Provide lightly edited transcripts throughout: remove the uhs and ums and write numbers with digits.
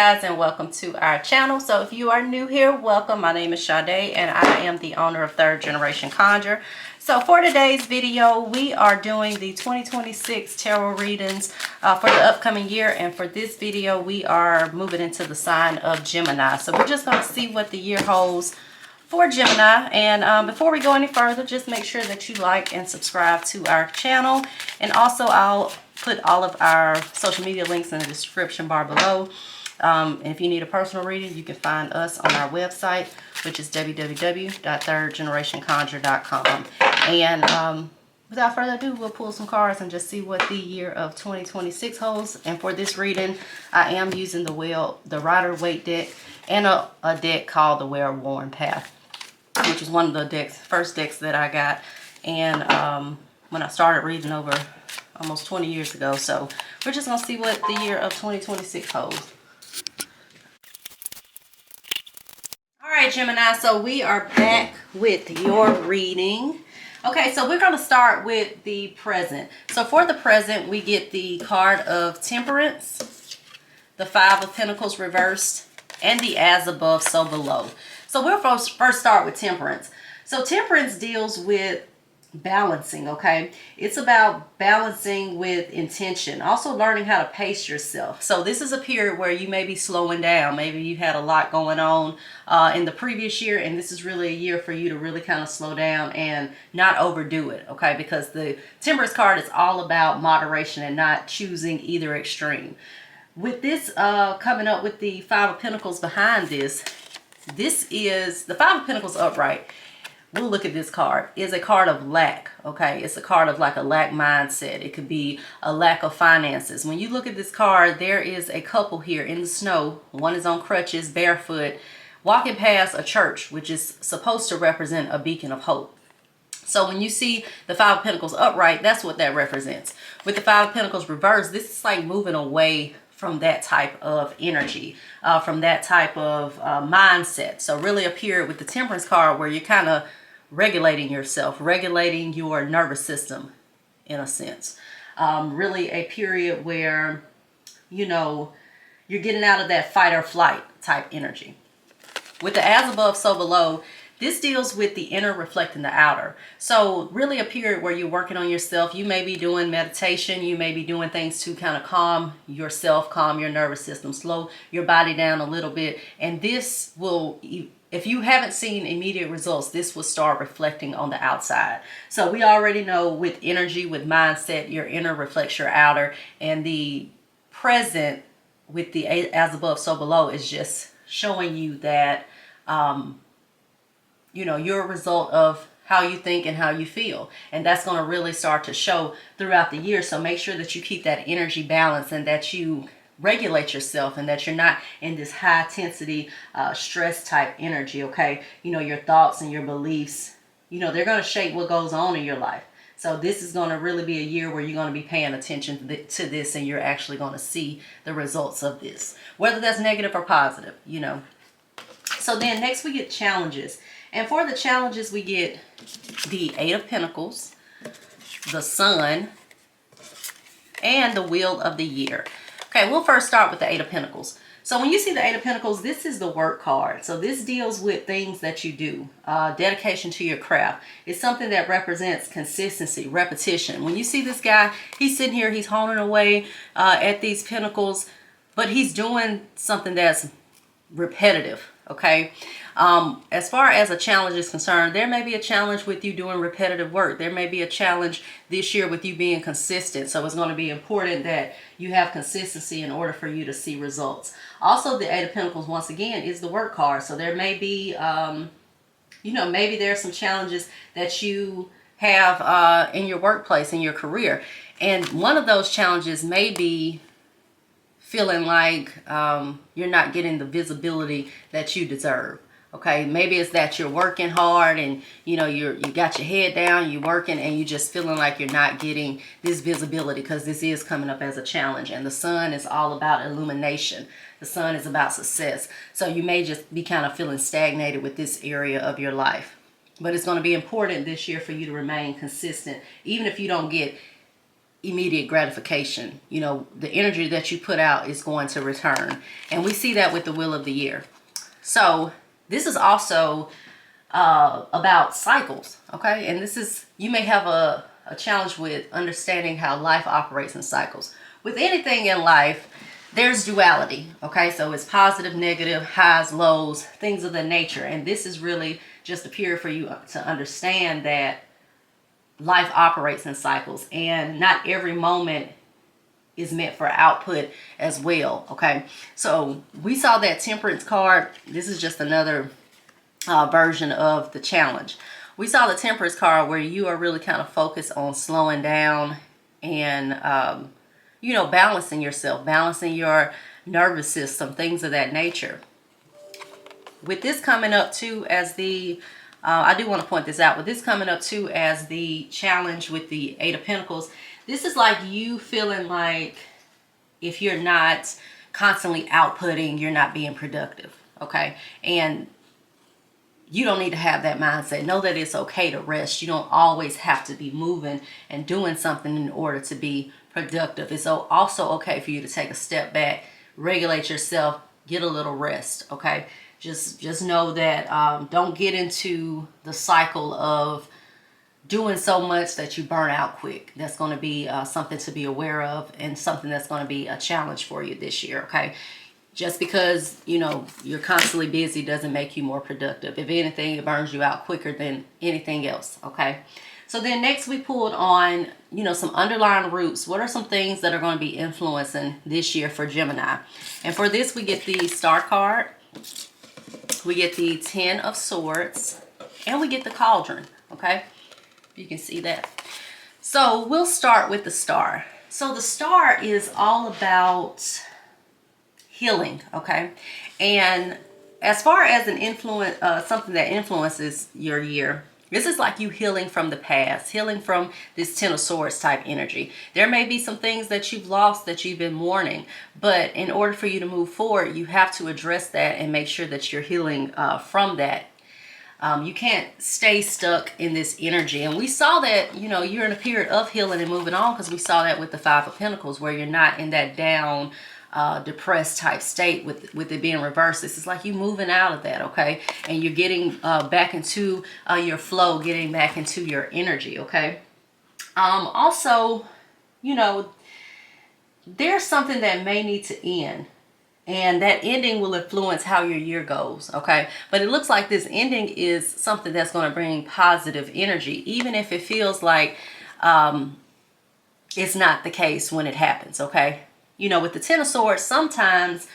guys, and welcome to our channel. So if you are new here, welcome. My name is Sade and I am the owner of Third Generation Conjure. So for today's video, we are doing the 2026 tarot readings for the upcoming year, and for this video we are moving into the sign of Gemini. So we're just going to see what the year holds for Gemini. And before we go any further, just make sure that you like and subscribe to our channel, and also I'll put all of our social media links in the description bar below. And if you need a personal reading, you can find us on our website, which is www.thirdgenerationconjure.com. And without further ado, we'll pull some cards and just see what the year of 2026 holds. And for this reading, I am using the Rider-Waite deck and a deck called the Well-Worn Path, which is one of the first decks that I got. And when I started reading over almost 20 years ago. So we're just going to see what the year of 2026 holds. Alright, Gemini, so we are back with your reading. Okay, so we're going to start with the present. So for the present, we get the card of Temperance, the Five of Pentacles reversed, and the As Above, So Below. So we'll first start with Temperance. So Temperance deals with balancing, okay? It's about balancing with intention, also learning how to pace yourself. So this is a period where you may be slowing down. Maybe you had a lot going on in the previous year, and this is really a year for you to really kind of slow down and not overdo it, okay? Because the Temperance card is all about moderation and not choosing either extreme. With this coming up with the Five of Pentacles behind this is the Five of Pentacles upright. We'll look at this card. Is a card of lack, okay? It's a card of like a lack mindset. It could be a lack of finances. When you look at this card, there is a couple here in the snow. One is on crutches, barefoot, walking past a church, which is supposed to represent a beacon of hope. So when you see the Five of Pentacles upright, that's what that represents. With the Five of Pentacles reversed, this is like moving away from that type of energy, from that type of mindset. So really a period with the Temperance card where you're kind of regulating yourself, regulating your nervous system in a sense. Really a period where, you know, you're getting out of that fight or flight type energy. With the As Above, So Below, this deals with the inner reflecting the outer. So really a period where you're working on yourself. You may be doing meditation. You may be doing things to kind of calm yourself, calm your nervous system, slow your body down a little bit. And this will, if you haven't seen immediate results, this will start reflecting on the outside. So we already know with energy, with mindset, your inner reflects your outer. And the present with the As Above, So Below is just showing you that, you know, you're a result of how you think and how you feel. And that's going to really start to show throughout the year. So make sure that you keep that energy balance and that you regulate yourself and that you're not in this high intensity stress type energy, okay? You know, your thoughts and your beliefs, you know, they're going to shape what goes on in your life. So this is going to really be a year where you're going to be paying attention to this, and you're actually going to see the results of this, whether that's negative or positive, you know. So then next we get challenges. And for the challenges, we get the Eight of Pentacles, the Sun, and the Wheel of the Year. Okay, we'll first start with the Eight of Pentacles. So when you see the Eight of Pentacles, this is the work card. So this deals with things that you do, dedication to your craft. It's something that represents consistency, repetition. When you see this guy, he's sitting here, he's honing away at these pentacles, but he's doing something that's repetitive, okay? As far as a challenge is concerned, there may be a challenge with you doing repetitive work. There may be a challenge this year with you being consistent. So it's going to be important that you have consistency in order for you to see results. Also, the Eight of Pentacles, once again, is the work card. So there may be, you know, maybe there are some challenges that you have in your workplace, in your career. And one of those challenges may be feeling like you're not getting the visibility that you deserve. Okay, maybe it's that you're working hard and you know you got your head down, you're working, and you just feeling like you're not getting this visibility, because this is coming up as a challenge. And the Sun is all about illumination. The Sun is about success. So you may just be kind of feeling stagnated with this area of your life. But it's going to be important this year for you to remain consistent, even if you don't get immediate gratification. You know, the energy that you put out is going to return. And we see that with the Wheel of the Year. So this is also about cycles, okay? And this is, you may have a challenge with understanding how life operates in cycles. With anything in life, there's duality, okay? So it's positive, negative, highs, lows, things of that nature. And this is really just a period for you to understand that life operates in cycles, and not every moment is meant for output as well, okay? So we saw that Temperance card. This is just another version of the challenge. We saw the Temperance card where you are really kind of focused on slowing down and you know, balancing yourself, balancing your nervous system, things of that nature. With this coming up too as the I do want to point this out, with this coming up too as the challenge with the Eight of Pentacles, this is like you feeling like if you're not constantly outputting, you're not being productive, okay? And you don't need to have that mindset. Know that it's okay to rest. You don't always have to be moving and doing something in order to be productive. It's also okay for you to take a step back, regulate yourself, get a little rest, okay? Just know that don't get into the cycle of doing so much that you burn out quick. That's going to be something to be aware of, and something that's going to be a challenge for you this year, okay? Just because, you know, you're constantly busy doesn't make you more productive. If anything, it burns you out quicker than anything else, okay? So then next we pulled on, you know, some underlying roots. What are some things that are going to be influencing this year for Gemini? And for this, we get the Star card, we get the Ten of Swords, and we get the Cauldron, okay? You can see that. So we'll start with the Star. So the Star is all about healing, okay? And as far as an influence, something that influences your year, this is like you healing from the past, healing from this Ten of Swords type energy. There may be some things that you've lost that you've been mourning, but in order for you to move forward, you have to address that and make sure that you're healing from that. You can't stay stuck in this energy. And we saw that, you know, you're in a period of healing and moving on, because we saw that with the Five of Pentacles, where you're not in that down, depressed type state with it being reversed. This is like you moving out of that, okay? And you're getting back into your flow, getting back into your energy, okay? Also, you know, there's something that may need to end, and that ending will influence how your year goes, okay? But it looks like this ending is something that's going to bring positive energy, even if it feels like it's not the case when it happens, okay? You know, with the Ten of Swords, sometimes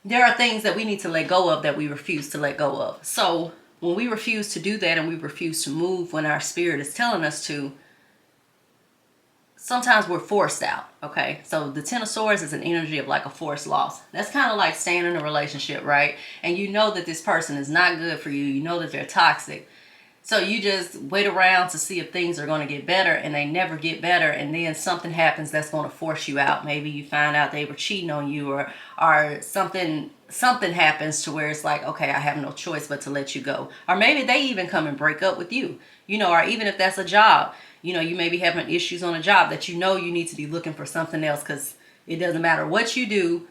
there are things that we need to let go of that we refuse to let go of. So when we refuse to do that and we refuse to move when our spirit is telling us to, sometimes we're forced out, okay? So the Ten of Swords is an energy of like a forced loss. That's kind of like staying in a relationship, right? And you know that this person is not good for you. You know that they're toxic. So you just wait around to see if things are going to get better, and they never get better. And then something happens that's going to force you out. Maybe you find out they were cheating on you, or something happens to where it's like, okay, I have no choice but to let you go. Or maybe they even come and break up with you, you know, or even if that's a job, you know, you may be having issues on a job that you know you need to be looking for something else, because it doesn't matter what you do,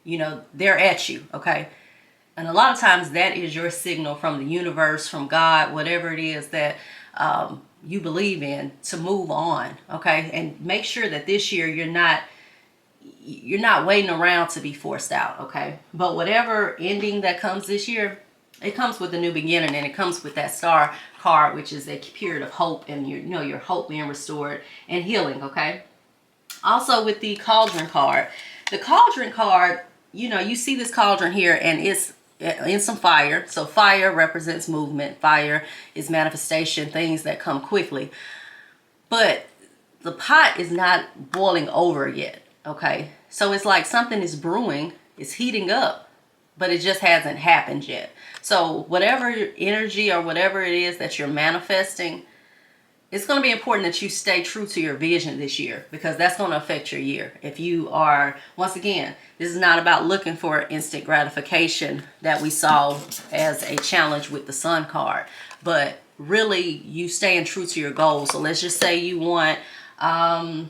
you know, they're at you, okay? And a lot of times that is your signal from the universe, from God, whatever it is that you believe in, to move on, okay? And make sure that this year you're not waiting around to be forced out, okay? But whatever ending that comes this year, it comes with a new beginning, and it comes with that Star card, which is a period of hope, and your hope being restored and healing, okay? Also with the Cauldron card, the Cauldron card, you know, you see this cauldron here, and it's in some fire. So fire represents movement. Fire is manifestation, things that come quickly. But the pot is not boiling over yet, okay? So it's like something is brewing, it's heating up, but it just hasn't happened yet. So whatever energy or whatever it is that you're manifesting, it's going to be important that you stay true to your vision this year, because that's going to affect your year. If you are, once again, this is not about looking for instant gratification that we saw as a challenge with the Sun card, but really you staying true to your goals. So let's just say you want I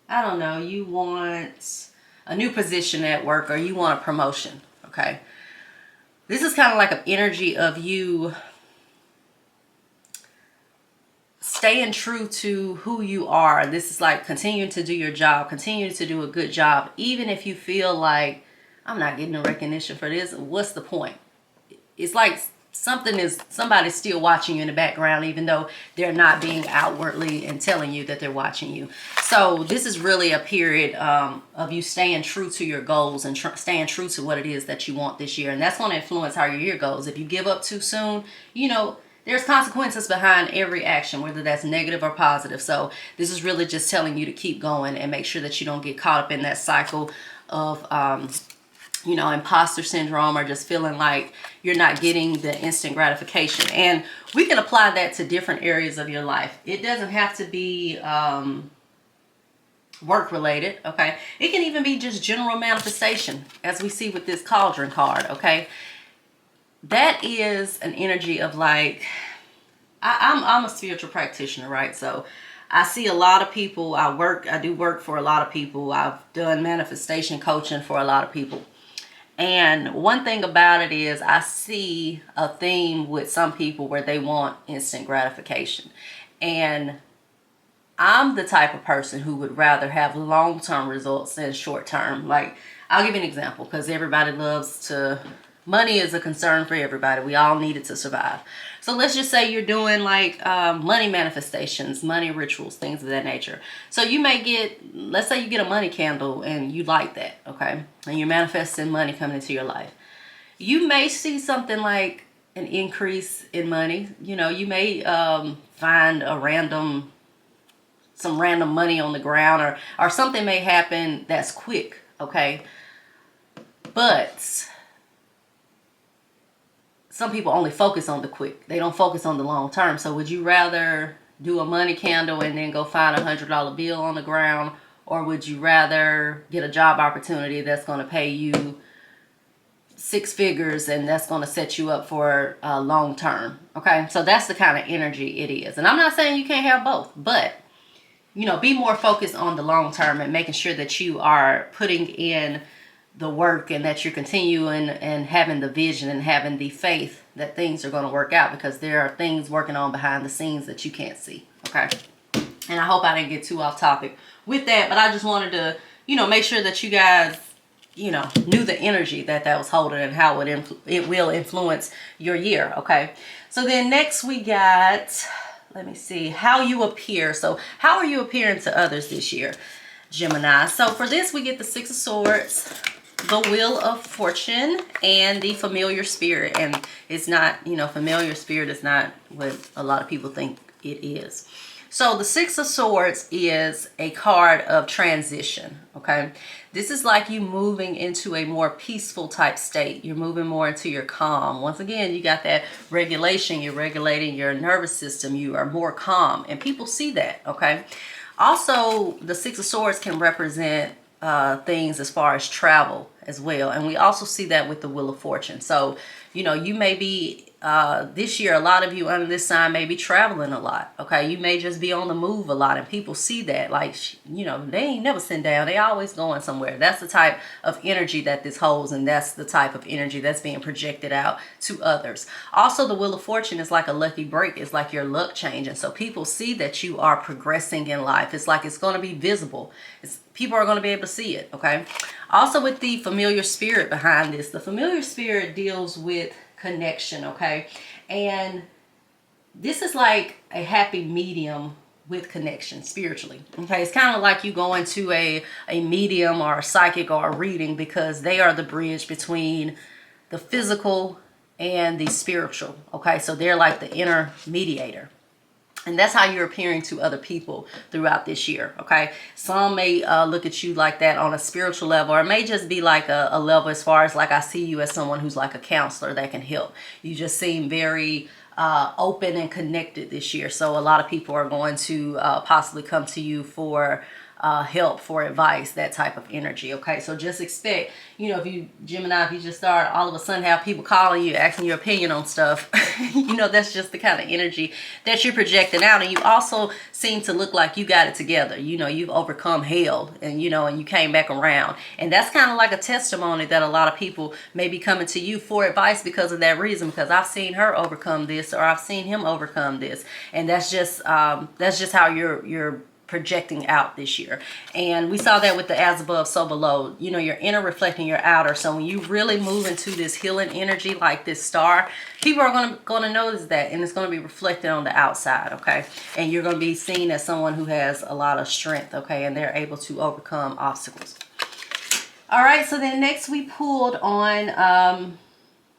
don't know, you want a new position at work or you want a promotion, okay? This is kind of like an energy of you staying true to who you are. This is like continuing to do your job, continuing to do a good job, even if you feel like I'm not getting the recognition for this. What's the point? It's like somebody's still watching you in the background, even though they're not being outwardly and telling you that they're watching you. So this is really a period of you staying true to your goals and staying true to what it is that you want this year. And that's going to influence how your year goes. If you give up too soon, you know, there's consequences behind every action, whether that's negative or positive. So this is really just telling you to keep going and make sure that you don't get caught up in that cycle of you know, imposter syndrome, or just feeling like you're not getting the instant gratification. And we can apply that to different areas of your life. It doesn't have to be work related, okay? It can even be just general manifestation, as we see with this cauldron card, okay? That is an energy of like, I'm a spiritual practitioner, right? So I see a lot of people. I do work for a lot of people. I've done manifestation coaching for a lot of people. And one thing about it is I see a theme with some people where they want instant gratification. And I'm the type of person who would rather have long-term results than short-term. Like, I'll give you an example, because everybody loves to, money is a concern for everybody. We all need it to survive. So let's just say you're doing like money manifestations, money rituals, things of that nature. So you may get, let's say you get a money candle and you like that, okay? And you're manifesting money coming into your life. You may see something like an increase in money. You know, you may find some random money on the ground, or something may happen that's quick, okay? But some people only focus on the quick. They don't focus on the long term. So would you rather do a money candle and then go find $100 bill on the ground? Or would you rather get a job opportunity that's going to pay you 6 figures and that's going to set you up for long term? Okay, so that's the kind of energy it is. And I'm not saying you can't have both, but you know, be more focused on the long term and making sure that you are putting in the work and that you're continuing and having the vision and having the faith that things are going to work out, because there are things working on behind the scenes that you can't see. Okay. And I hope I didn't get too off topic with that, but I just wanted to, you know, make sure that you guys, you know, knew the energy that was holding and how it will influence your year. Okay. So then next we got, let me see, how you appear. So how are you appearing to others this year, Gemini? So for this, we get the 6 of Swords, the Wheel of Fortune, and the Familiar Spirit. And it's not, you know, Familiar Spirit is not what a lot of people think it is. So the 6 of Swords is a card of transition, okay? This is like you moving into a more peaceful type state. You're moving more into your calm. Once again, you got that regulation. You're regulating your nervous system. You are more calm, and people see that, okay? Also, the 6 of Swords can represent things as far as travel as well. And we also see that with the Wheel of Fortune. So, you know, you may be, this year, a lot of you under this sign may be traveling a lot. Okay. You may just be on the move a lot, and people see that. Like, you know, they ain't never sitting down. They always going somewhere. That's the type of energy that this holds. And that's the type of energy that's being projected out to others. Also, the Wheel of Fortune is like a lucky break. It's like your luck changing. So people see that you are progressing in life. It's like it's going to be visible. People are going to be able to see it, okay? Also, with the Familiar Spirit behind this, the Familiar Spirit deals with connection, okay? And this is like a happy medium with connection spiritually, okay? It's kind of like you go into a medium or a psychic or a reading, because they are the bridge between the physical and the spiritual, okay? So they're like the intermediator. And that's how you're appearing to other people throughout this year, okay? Some may look at you like that on a spiritual level, or it may just be like a level as far as like I see you as someone who's like a counselor that can help. You just seem very open and connected this year. So a lot of people are going to possibly come to you for help, for advice, that type of energy. Okay, so just expect, you know, if you Gemini, if you just start all of a sudden have people calling you asking your opinion on stuff, you know, that's just the kind of energy that you're projecting out. And you also seem to look like you got it together. You know, you've overcome hell, and you know, and you came back around, and that's kind of like a testimony that a lot of people may be coming to you for advice because of that reason, because I've seen her overcome this, or I've seen him overcome this. And that's just how you're projecting out this year. And we saw that with the as above so below. You know, your inner reflecting your outer. So when you really move into this healing energy like this star, people are going to notice that, and it's going to be reflected on the outside. Okay, and you're going to be seen as someone who has a lot of strength. Okay, and they're able to overcome obstacles. All right, so then next we pulled on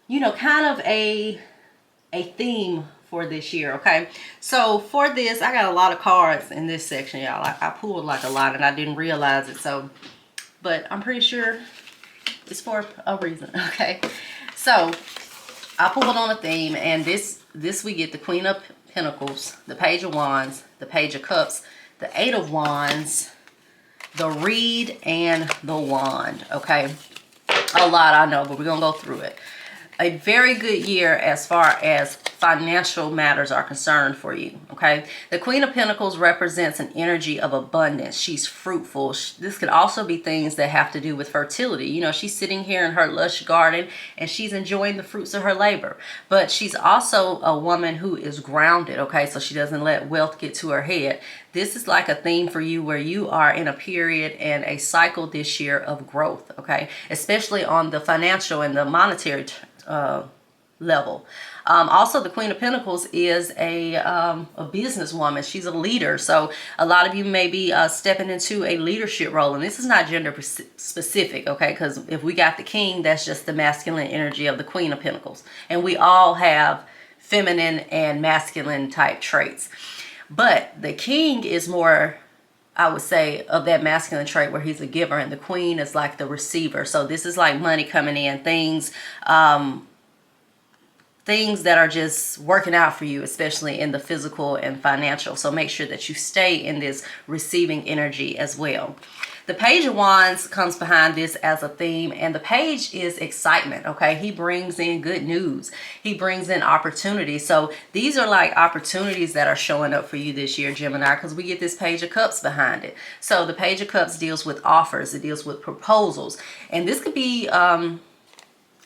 you know, kind of a theme for this year. Okay, so for this, I got a lot of cards in this section, y'all. I pulled like a lot and I didn't realize it, so, but I'm pretty sure it's for a reason. Okay, so I pulled on a theme, and this we get the Queen of Pentacles, the Page of Wands, the Page of Cups, the Eight of Wands, the Reed, and the Wand. Okay, a lot, I know, but we're gonna go through it. A very good year as far as financial matters are concerned for you. Okay, the Queen of Pentacles represents an energy of abundance. She's fruitful. This could also be things that have to do with fertility. You know, she's sitting here in her lush garden and she's enjoying the fruits of her labor, but she's also a woman who is grounded. Okay, so she doesn't let wealth get to her head. This is like a theme for you where you are in a period and a cycle this year of growth. Okay, especially on the financial and the monetary level. Also, the Queen of Pentacles is a businesswoman. She's a leader. So a lot of you may be stepping into a leadership role. And this is not gender specific, okay? Because if we got the King, that's just the masculine energy of the Queen of Pentacles. And we all have feminine and masculine type traits. But the King is more, I would say, of that masculine trait where he's a giver, and the Queen is like the receiver. So this is like money coming in, things that are just working out for you, especially in the physical and financial. So make sure that you stay in this receiving energy as well. The Page of Wands comes behind this as a theme, and the page is excitement. Okay, he brings in good news. He brings in opportunities. So these are like opportunities that are showing up for you this year, Gemini, because we get this Page of Cups behind it. So the Page of Cups deals with offers. It deals with proposals, and this could be a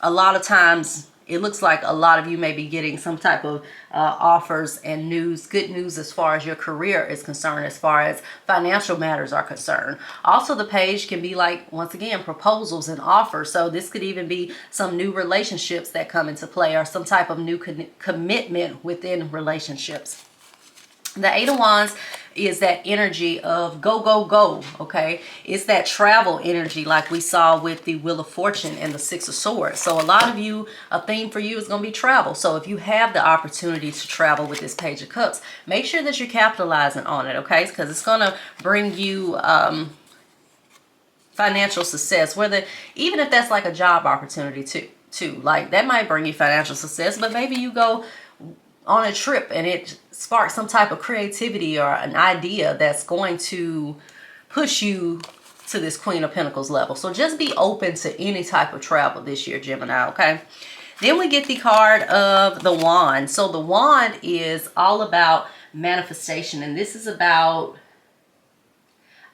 lot of times. It looks like a lot of you may be getting some type of offers and news, good news as far as your career is concerned, as far as financial matters are concerned. Also, the page can be like, once again, proposals and offers. So this could even be some new relationships that come into play, or some type of new commitment within relationships. The Eight of Wands is that energy of go, go, go, okay? It's that travel energy like we saw with the Wheel of Fortune and the Six of Swords. So a lot of you, a theme for you is going to be travel. So if you have the opportunity to travel with this Page of Cups, make sure that you're capitalizing on it, okay? Because it's going to bring you financial success, whether, even if that's like a job opportunity too. Like that might bring you financial success, but maybe you go on a trip and it spark some type of creativity or an idea that's going to push you to this Queen of Pentacles level. So just be open to any type of travel this year, Gemini, okay? Then we get the card of the Wand. So the Wand is all about manifestation, and this is about,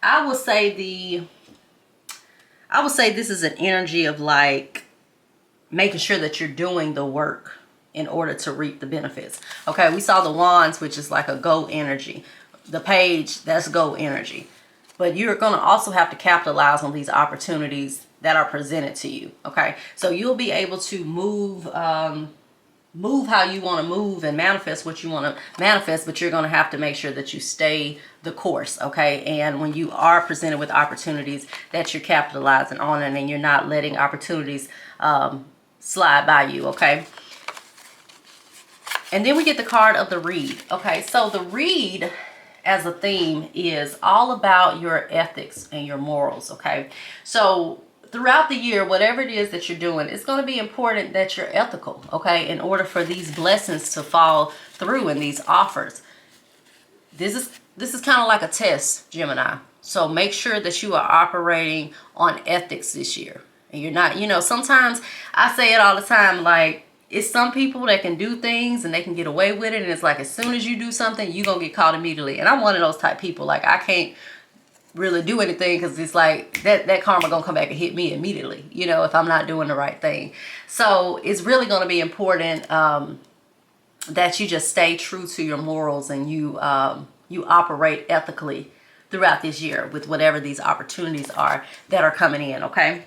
I would say this is an energy of like making sure that you're doing the work in order to reap the benefits. Okay, we saw the Wands, which is like a go energy. The Page, that's go energy. But you're going to also have to capitalize on these opportunities that are presented to you. Okay, so you'll be able to move how you want to move and manifest what you want to manifest, but you're going to have to make sure that you stay the course, okay? And when you are presented with opportunities, that you're capitalizing on it and you're not letting opportunities slide by you, okay? And then we get the card of the Reed. Okay, so the Reed as a theme is all about your ethics and your morals, okay? So throughout the year, whatever it is that you're doing, it's going to be important that you're ethical, okay? In order for these blessings to fall through in these offers. This is kind of like a test, Gemini. So make sure that you are operating on ethics this year. And you're not, you know, sometimes I say it all the time, like, it's some people that can do things and they can get away with it. And it's like, as soon as you do something, you're going to get caught immediately. And I'm one of those type people. Like, I can't really do anything because it's like that karma going to come back and hit me immediately, you know, if I'm not doing the right thing. So it's really going to be important that you just stay true to your morals and you operate ethically throughout this year with whatever these opportunities are that are coming in, okay?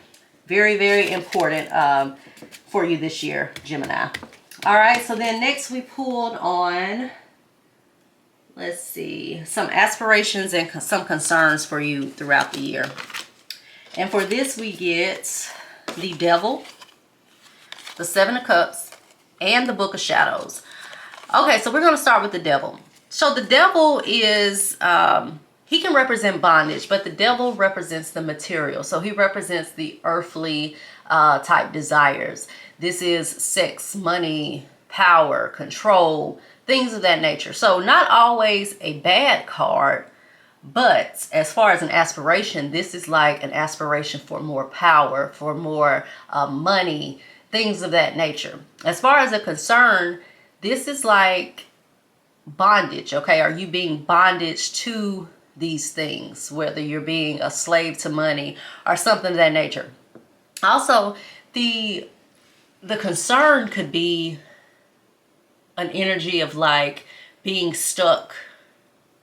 Very, very important for you this year, Gemini. All right, so then next we pulled on, let's see, some aspirations and some concerns for you throughout the year. And for this we get the Devil, the Seven of Cups, and the Book of Shadows. Okay, so we're going to start with the Devil. So the Devil is, he can represent bondage, but the Devil represents the material. So he represents the earthly type desires. This is sex, money, power, control, things of that nature. So not always a bad card, but as far as an aspiration, this is like an aspiration for more power, for more money, things of that nature. As far as a concern, this is like bondage, okay? Are you being bondage to these things, whether you're being a slave to money or something of that nature? Also, the concern could be an energy of like being stuck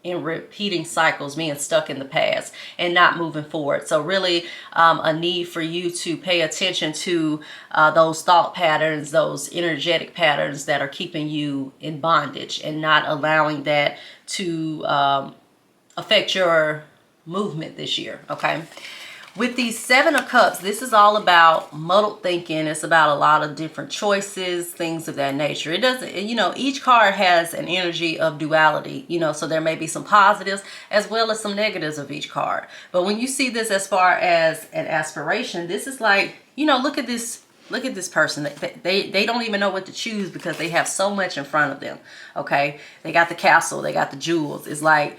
in repeating cycles, being stuck in the past and not moving forward. So really a need for you to pay attention to those thought patterns, those energetic patterns that are keeping you in bondage and not allowing that to affect your movement this year, okay? With these Seven of Cups, this is all about muddled thinking. It's about a lot of different choices, things of that nature. It doesn't, you know, each card has an energy of duality, you know, so there may be some positives as well as some negatives of each card. But when you see this as far as an aspiration, this is like, you know, look at this person. They don't even know what to choose because they have so much in front of them, okay? They got the castle, they got the jewels. It's like,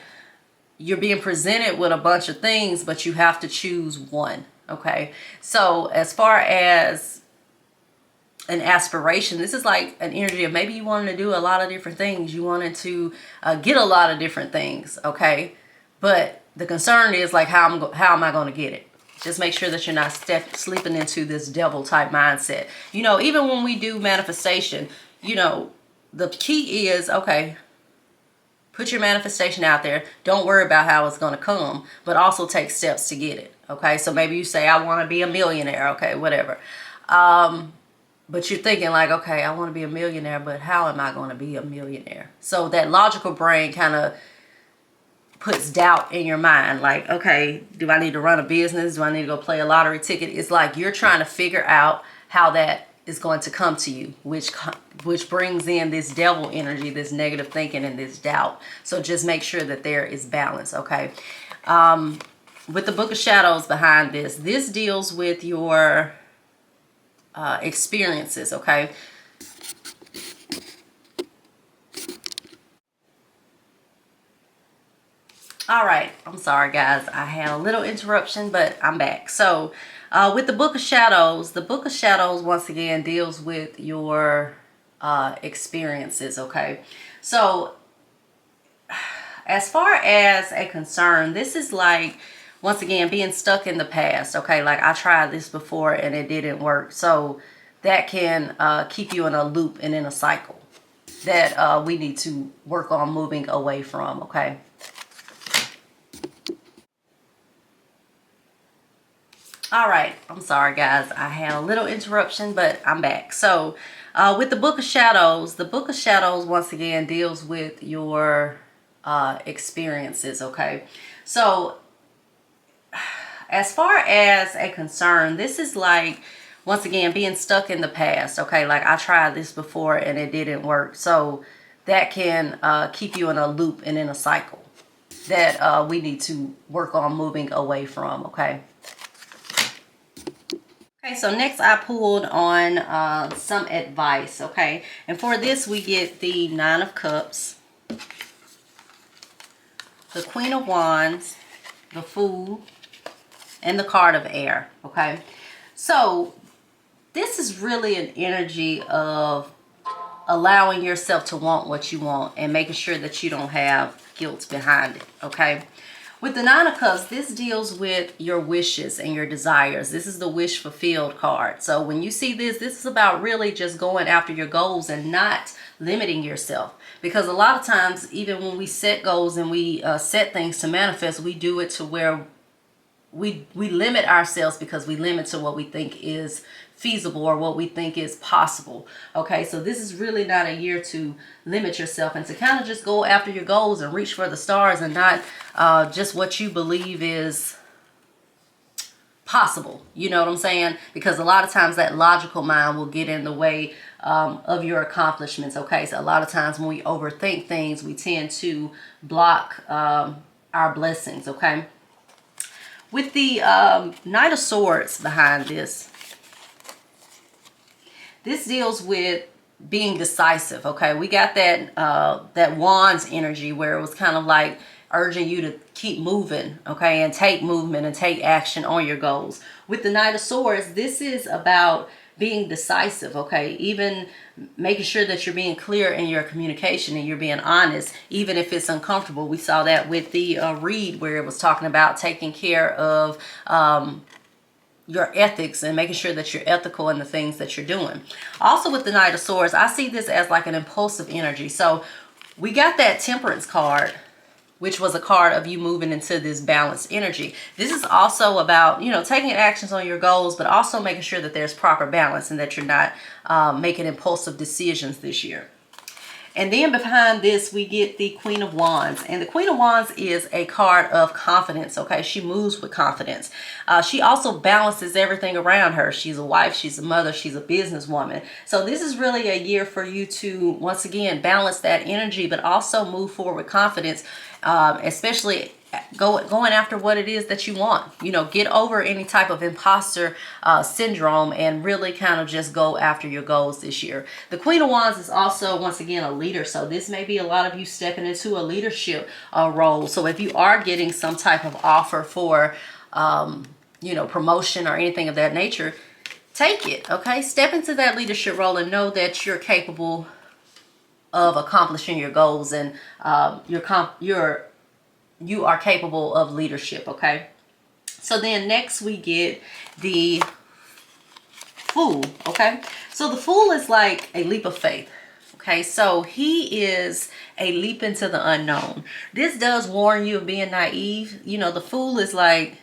you're being presented with a bunch of things, but you have to choose one, okay? So as far as an aspiration, this is like an energy of maybe you wanted to do a lot of different things. You wanted to get a lot of different things, okay? But the concern is like, how am I going to get it? Just make sure that you're not sleeping into this devil type mindset. You know, even when we do manifestation, you know, the key is, okay, put your manifestation out there. Don't worry about how it's going to come, but also take steps to get it. Okay. So maybe you say, I want to be a millionaire. Okay. Whatever. But you're thinking like, okay, I want to be a millionaire, but how am I going to be a millionaire? So that logical brain kind of puts doubt in your mind. Like, okay, do I need to run a business? Do I need to go play a lottery ticket? It's like you're trying to figure out how that is going to come to you, which brings in this devil energy, this negative thinking and this doubt. So just make sure that there is balance, okay? With the Book of Shadows behind this deals with your experiences, okay? All right, I'm sorry guys, I had a little interruption, but I'm back. So with the Book of Shadows once again deals with your experiences, okay? So as far as a concern, this is like, once again, being stuck in the past, okay? Like, I tried this before and it didn't work. So that can keep you in a loop and in a cycle that we need to work on moving away from, okay? All right, I'm sorry guys, I had a little interruption, but I'm back. So with the Book of Shadows once again deals with your experiences, okay? So as far as a concern, this is like, once again, being stuck in the past, okay? Like, I tried this before and it didn't work. So that can keep you in a loop and in a cycle that we need to work on moving away from, okay? Okay, so next I pulled on some advice, okay? And for this, we get the Nine of Cups, the Queen of Wands, the Fool, and the card of Air. Okay, so this is really an energy of allowing yourself to want what you want and making sure that you don't have guilt behind it. Okay, with the Nine of Cups, this deals with your wishes and your desires. This is the wish fulfilled card. So when you see this, this is about really just going after your goals and not limiting yourself. Because a lot of times, even when we set goals and we set things to manifest, we do it to where we limit ourselves because we limit to what we think is feasible or what we think is possible. Okay, so this is really not a year to limit yourself and to kind of just go after your goals and reach for the stars and not just what you believe is possible. You know what I'm saying? Because a lot of times that logical mind will get in the way of your accomplishments. Okay, so a lot of times when we overthink things, we tend to block our blessings. Okay, with the Knight of Swords behind this, this deals with being decisive. Okay, we got that that Wands energy where it was kind of like urging you to keep moving, okay, and take movement and take action on your goals. With the Knight of Swords, this is about being decisive, okay, even making sure that you're being clear in your communication and you're being honest, even if it's uncomfortable. We saw that with the read where it was talking about taking care of your ethics and making sure that you're ethical in the things that you're doing. Also with the Knight of Swords, I see this as like an impulsive energy. So we got that Temperance card, which was a card of you moving into this balanced energy. This is also about, you know, taking actions on your goals, but also making sure that there's proper balance and that you're not making impulsive decisions this year. And then behind this, we get the Queen of Wands. And the Queen of Wands is a card of confidence, okay? She moves with confidence. She also balances everything around her. She's a wife, she's a mother, she's a businesswoman. So this is really a year for you to, once again, balance that energy, but also move forward with confidence, especially going after what it is that you want. You know, get over any type of imposter syndrome and really kind of just go after your goals this year. The Queen of Wands is also, once again, a leader. So this may be a lot of you stepping into a leadership role. So if you are getting some type of offer for, you know, promotion or anything of that nature, take it, okay? Step into that leadership role and know that you're capable of accomplishing your goals and you are capable of leadership, okay? So then next we get the Fool, okay? So the Fool is like a leap of faith, okay? So he is a leap into the unknown. This does warn you of being naive. You know, the Fool is like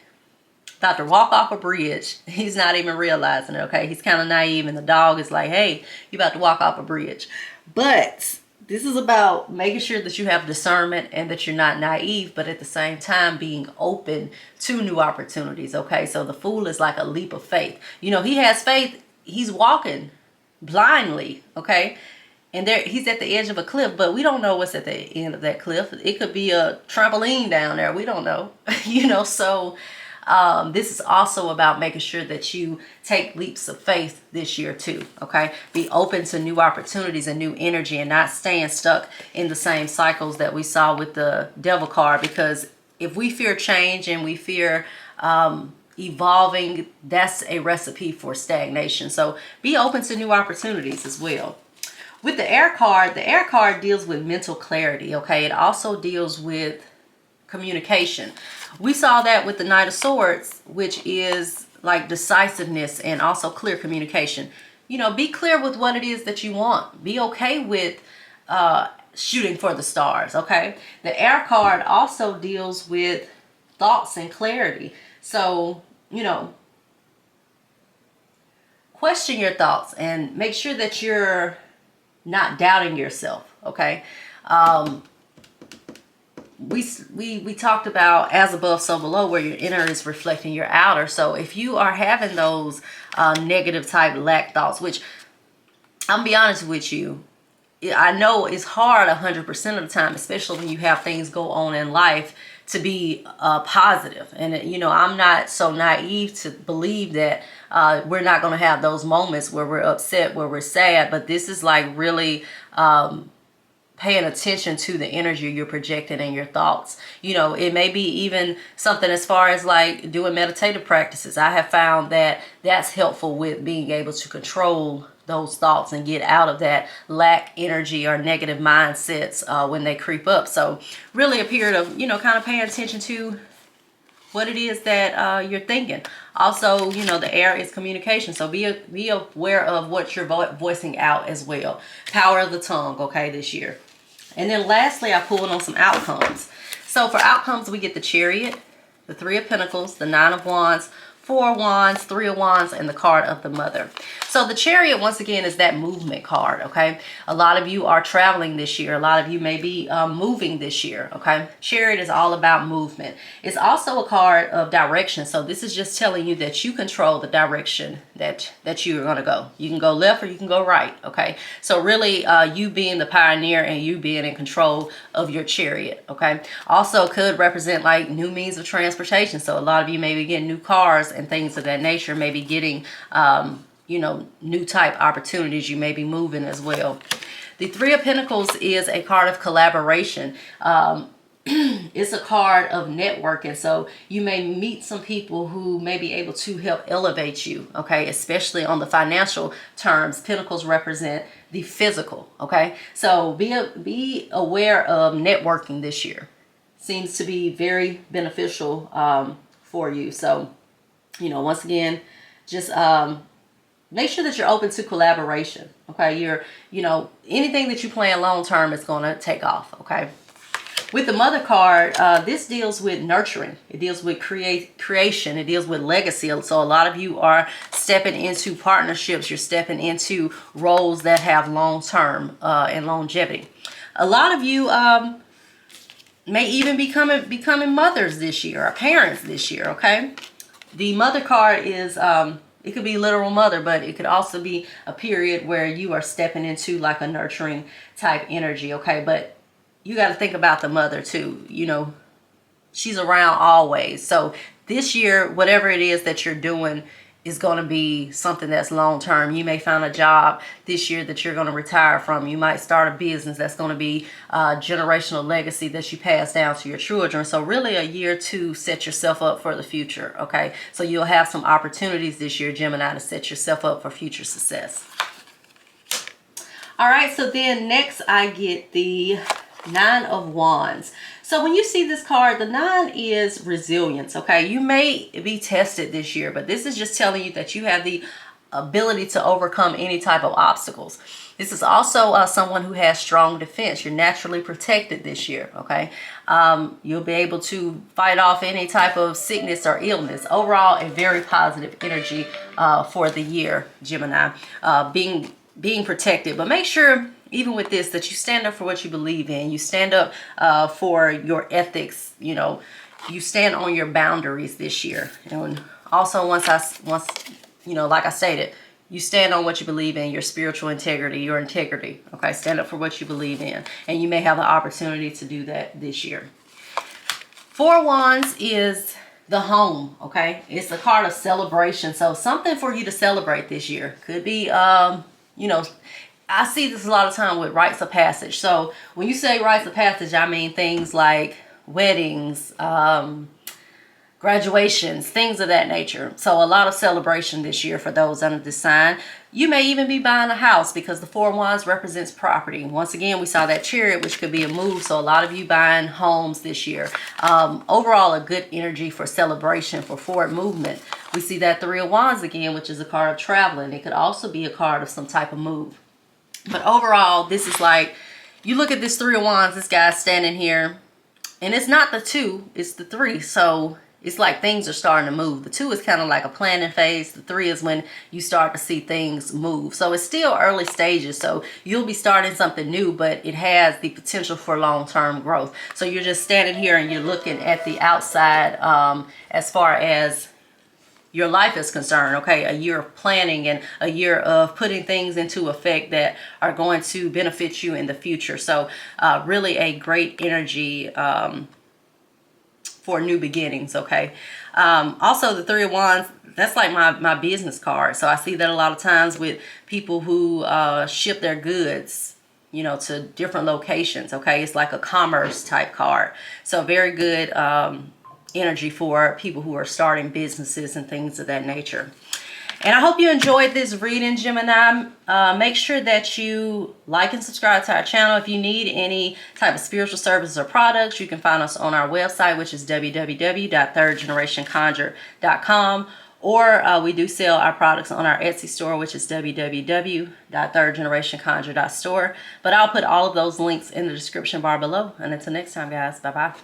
about to walk off a bridge. He's not even realizing it, okay? He's kind of naive, and the dog is like, hey, you about to walk off a bridge. But this is about making sure that you have discernment and that you're not naive, but at the same time being open to new opportunities, okay? So the Fool is like a leap of faith. You know, he has faith. He's walking blindly, okay? And there, he's at the edge of a cliff, but we don't know what's at the end of that cliff. It could be a trampoline down there. We don't know, you know, so this is also about making sure that you take leaps of faith this year too, okay? Be open to new opportunities and new energy and not staying stuck in the same cycles that we saw with the Devil card, because if we fear change and we fear evolving, that's a recipe for stagnation. So be open to new opportunities as well. With the Air card deals with mental clarity, okay? It also deals with communication. We saw that with the Knight of Swords, which is like decisiveness and also clear communication. You know, be clear with what it is that you want. Be okay with shooting for the stars, okay? The Air card also deals with thoughts and clarity. So, you know, question your thoughts and make sure that you're not doubting yourself, okay? We talked about as above, so below, where your inner is reflecting your outer. So if you are having those negative type lack thoughts, which I'm gonna be honest with you, I know it's hard 100% of the time, especially when you have things go on in life, to be positive. And you know, I'm not so naive to believe that we're not going to have those moments where we're upset, where we're sad, but this is like really paying attention to the energy you're projecting and your thoughts. You know, it may be even something as far as like doing meditative practices. I have found that that's helpful with being able to control those thoughts and get out of that lack energy or negative mindsets when they creep up. So really a period of, you know, kind of paying attention to what it is that you're thinking. Also, you know, the air is communication, so be aware of what you're voicing out as well. Power of the tongue, okay, this year. And then lastly, I pulled on some outcomes. So for outcomes, we get the Chariot, the Three of Pentacles, the Nine of Wands, Four of Wands, Three of Wands, and the card of the Mother. So the Chariot, once again, is that movement card, okay? A lot of you are traveling this year. A lot of you may be moving this year, okay? Chariot is all about movement. It's also a card of direction. So this is just telling you that you control the direction that you're going to go. You can go left or you can go right, okay? So really, you being the pioneer and you being in control of your Chariot, okay? Also could represent like new means of transportation. So a lot of you may be getting new cars and things of that nature, maybe getting you know, new type opportunities. You may be moving as well. The Three of Pentacles is a card of collaboration. It's a card of networking. So you may meet some people who may be able to help elevate you, okay, especially on the financial terms. Pentacles represent the physical, okay? So be aware of networking this year. Seems to be very beneficial for you. So, you know, once again, just make sure that you're open to collaboration, okay? You know, anything that you plan long term is going to take off, okay? With the Mother card, this deals with nurturing. It deals with creation. It deals with legacy. So a lot of you are stepping into partnerships. You're stepping into roles that have long term and longevity. A lot of you may even be becoming mothers this year or parents this year, okay? The Mother card is... it could be literal mother, but it could also be a period where you are stepping into like a nurturing type energy, okay? But you got to think about the mother too. You know, she's around always. So this year, whatever it is that you're doing is going to be something that's long term. You may find a job this year that you're going to retire from. You might start a business that's going to be a generational legacy that you pass down to your children. So really a year to set yourself up for the future, okay? So you'll have some opportunities this year, Gemini, to set yourself up for future success. All right, so then next I get the Nine of Wands. So when you see this card, the 9 is resilience, okay? You may be tested this year, but this is just telling you that you have the ability to overcome any type of obstacles. This is also someone who has strong defense. You're naturally protected this year, okay? You'll be able to fight off any type of sickness or illness. Overall, a very positive energy for the year, Gemini, being protected. But make sure, even with this, that you stand up for what you believe in. You stand up for your ethics. You know, you stand on your boundaries this year. And also, once you know, like I stated, you stand on what you believe in, your spiritual integrity, your integrity. Okay, stand up for what you believe in, and you may have the opportunity to do that this year. Four of Wands is the home. Okay, it's a card of celebration. So something for you to celebrate this year. Could be, you know, I see this a lot of time with rites of passage. So when you say rites of passage, I mean things like weddings, graduations, things of that nature. So a lot of celebration this year for those under this sign. You may even be buying a house because the Four of Wands represents property. Once again, we saw that Chariot, which could be a move. So a lot of you buying homes this year. Overall, a good energy for celebration, for forward movement. We see that Three of Wands again, which is a card of traveling. It could also be a card of some type of move. But overall, this is like, you look at this Three of Wands, this guy's standing here, and it's not the 2, it's the 3. So it's like things are starting to move. The 2 is kind of like a planning phase. The 3 is when you start to see things move. So it's still early stages. So you'll be starting something new, but it has the potential for long-term growth. So you're just standing here and you're looking at the outside as far as your life is concerned, okay? A year of planning and a year of putting things into effect that are going to benefit you in the future. So really a great energy for new beginnings, okay? Also, the Three of Wands, that's like my business card. So I see that a lot of times with people who ship their goods. you know, to different locations. Okay, it's like a commerce type card, so very good energy for people who are starting businesses and things of that nature. And I hope you enjoyed this reading, Gemini. Make sure that you like and subscribe to our channel. If you need any type of spiritual services or products, you can find us on our website, which is www.thirdgenerationconjure.com. Or we do sell our products on our Etsy store, which is www.thirdgenerationconjure.store. But I'll put all of those links in the description bar below. And until next time, guys, bye-bye.